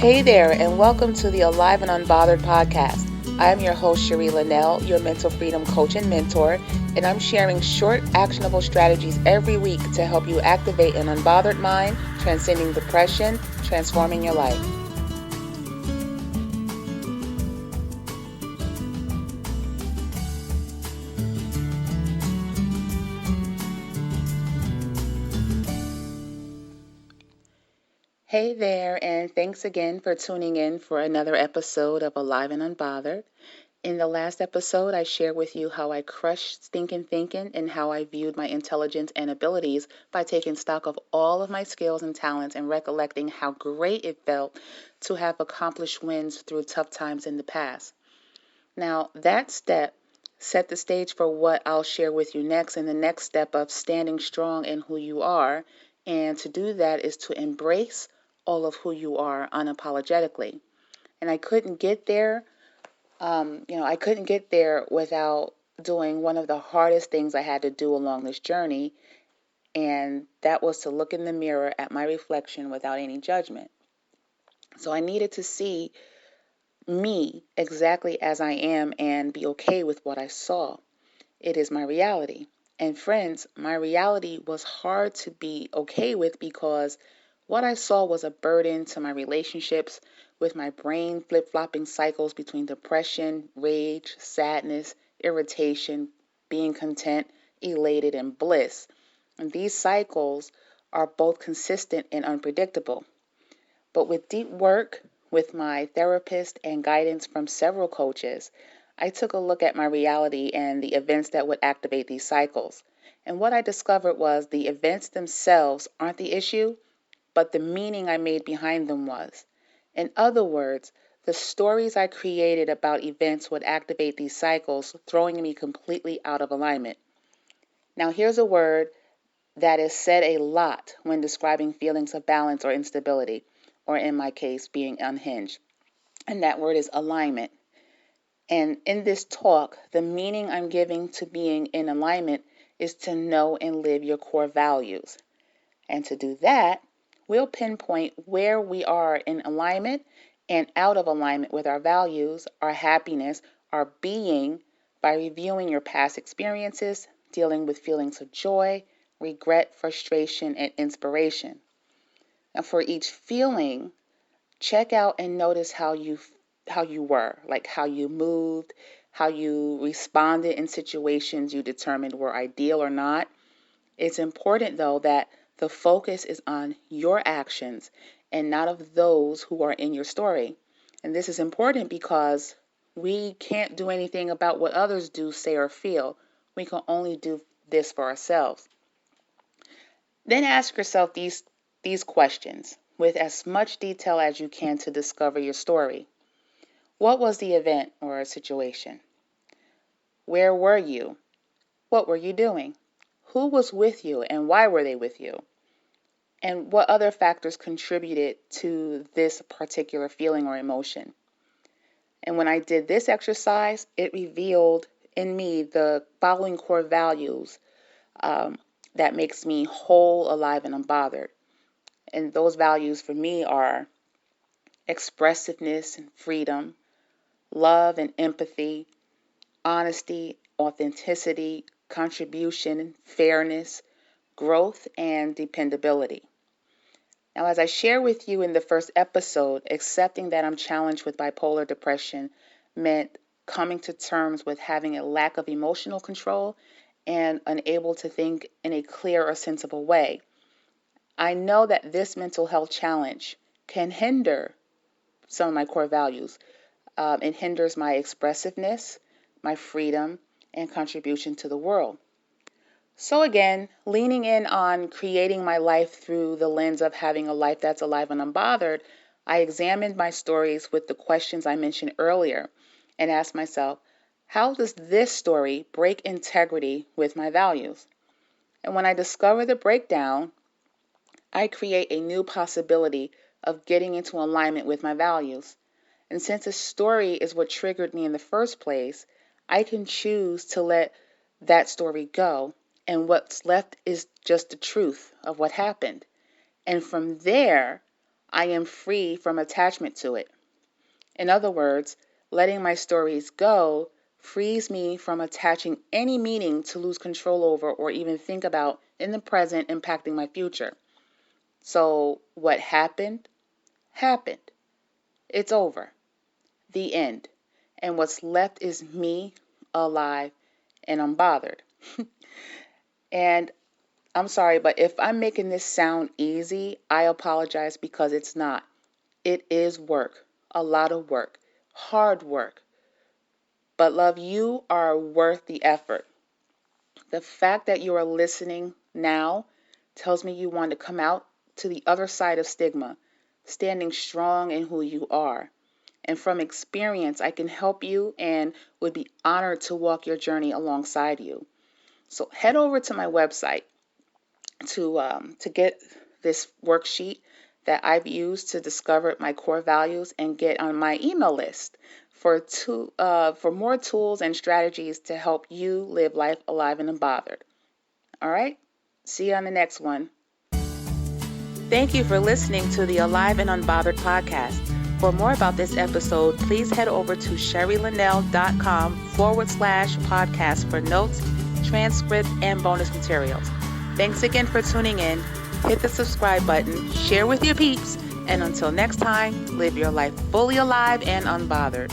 Hey there, and welcome to the Alive and Unbothered podcast. I'm your host, Cherie Linnell, your mental freedom coach and mentor, and I'm sharing short, actionable strategies every week to help you activate an unbothered mind, transcending depression, transforming your life. Hey there, and thanks again for tuning in for another episode of Alive and Unbothered. In the last episode, I shared with you how I crushed stinking thinking and how I viewed my intelligence and abilities by taking stock of all of my skills and talents and recollecting how great it felt to have accomplished wins through tough times in the past. Now, that step set the stage for what I'll share with you next, and the next step of standing strong in who you are. And to do that is to embrace all of who you are unapologetically. And I couldn't get there without doing one of the hardest things I had to do along this journey, and that was to look in the mirror at my reflection without any judgment. So I needed to see me exactly as I am and be okay with what I saw. It is my reality. And friends, my reality was hard to be okay with because what I saw was a burden to my relationships, with my brain flip flopping cycles between depression, rage, sadness, irritation, being content, elated, and bliss. And these cycles are both consistent and unpredictable. But with deep work with my therapist and guidance from several coaches, I took a look at my reality and the events that would activate these cycles. And what I discovered was the events themselves aren't the issue, but the meaning I made behind them was. In other words, the stories I created about events would activate these cycles, throwing me completely out of alignment. Now, here's a word that is said a lot when describing feelings of balance or instability, or in my case, being unhinged. And that word is alignment. And in this talk, the meaning I'm giving to being in alignment is to know and live your core values. And to do that, we'll pinpoint where we are in alignment and out of alignment with our values, our happiness, our being by reviewing your past experiences, dealing with feelings of joy, regret, frustration, and inspiration. And for each feeling, check out and notice how you were, like how you moved, how you responded in situations you determined were ideal or not. It's important, though, that the focus is on your actions and not of those who are in your story. And this is important because we can't do anything about what others do, say, or feel. We can only do this for ourselves. Then ask yourself these questions with as much detail as you can to discover your story. What was the event or situation? Where were you? What were you doing? Who was with you and why were they with you? And what other factors contributed to this particular feeling or emotion? And when I did this exercise, it revealed in me the following core values um, that makes me whole, alive, and unbothered. And those values for me are expressiveness and freedom, love and empathy, honesty, authenticity, contribution, fairness, growth, and dependability. Now, as I share with you in the first episode, accepting that I'm challenged with bipolar depression meant coming to terms with having a lack of emotional control and unable to think in a clear or sensible way. I know that this mental health challenge can hinder some of my core values. It hinders my expressiveness, my freedom, and contribution to the world. So again, leaning in on creating my life through the lens of having a life that's alive and unbothered, I examined my stories with the questions I mentioned earlier and asked myself, how does this story break integrity with my values? And when I discover the breakdown, I create a new possibility of getting into alignment with my values. And since the story is what triggered me in the first place, I can choose to let that story go. And what's left is just the truth of what happened. And from there, I am free from attachment to it. In other words, letting my stories go frees me from attaching any meaning to lose control over or even think about in the present impacting my future. So what happened, happened. It's over. The end. And what's left is me, alive and unbothered. And I'm sorry, but if I'm making this sound easy, I apologize because it's not. It is work, a lot of work, hard work. But love, you are worth the effort. The fact that you are listening now tells me you want to come out to the other side of stigma, standing strong in who you are. And from experience, I can help you and would be honored to walk your journey alongside you. So head over to my website to get this worksheet that I've used to discover my core values and get on my email list for more tools and strategies to help you live life alive and unbothered. All right? See you on the next one. Thank you for listening to the Alive and Unbothered podcast. For more about this episode, please head over to sherrylinnell.com/podcast for notes, transcripts, and bonus materials. Thanks again for tuning in. Hit the subscribe button, share with your peeps, and until next time, live your life fully alive and unbothered.